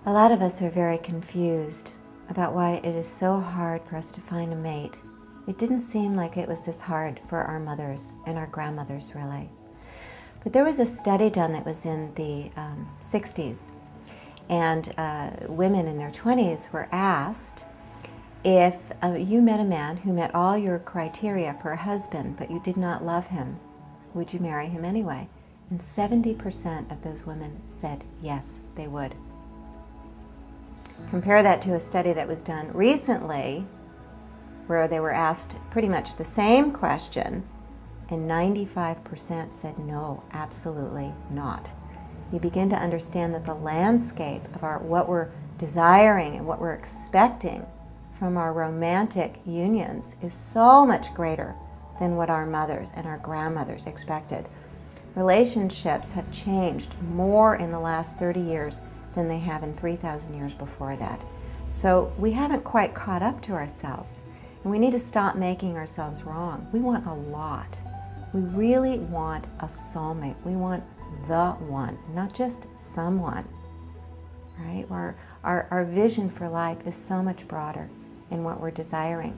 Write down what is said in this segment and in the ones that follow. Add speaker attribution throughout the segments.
Speaker 1: A lot of us are very confused about why it is so hard for us to find a mate. It didn't seem like it was this hard for our mothers and our grandmothers, really. But there was a study done that was in the 60s, and women in their 20s were asked, if you met a man who met all your criteria for a husband, but you did not love him, would you marry him anyway? And 70% of those women said yes, they would. Compare that to a study that was done recently where they were asked pretty much the same question, and 95% said no, absolutely not. You begin to understand that the landscape of what we're desiring and what we're expecting from our romantic unions is so much greater than what our mothers and our grandmothers expected. Relationships have changed more in the last 30 years than they have in 3,000 years before that. So we haven't quite caught up to ourselves, and we need to stop making ourselves wrong. We want a lot. We really want a soulmate. We want the one, not just someone, right? Our vision for life is so much broader in what we're desiring.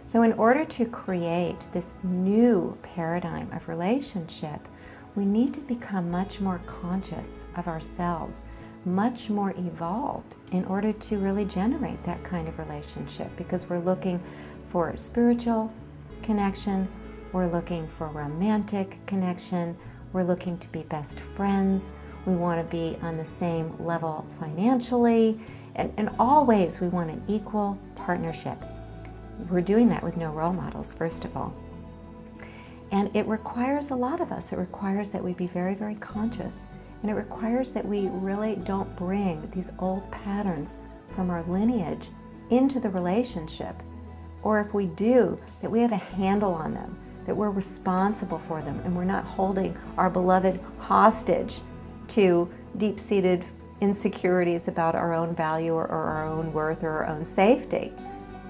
Speaker 1: So in order to create this new paradigm of relationship, we need to become much more conscious of ourselves, much more evolved in order to really generate that kind of relationship, because we're looking for spiritual connection, we're looking for romantic connection, we're looking to be best friends, we want to be on the same level financially, and in all ways we want an equal partnership. We're doing that with no role models, first of all. And it requires a lot of us. It requires that we be very, very conscious. And it requires that we really don't bring these old patterns from our lineage into the relationship. Or if we do, that we have a handle on them, that we're responsible for them, and we're not holding our beloved hostage to deep-seated insecurities about our own value or our own worth or our own safety.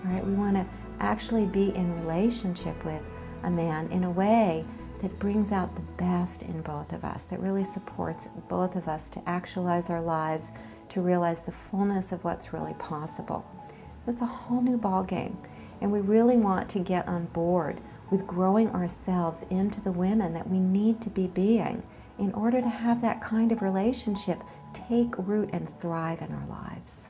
Speaker 1: Right? We want to actually be in relationship with a man in a way that brings out the best in both of us, that really supports both of us to actualize our lives, to realize the fullness of what's really possible. That's a whole new ballgame, and we really want to get on board with growing ourselves into the women that we need to be being in order to have that kind of relationship take root and thrive in our lives.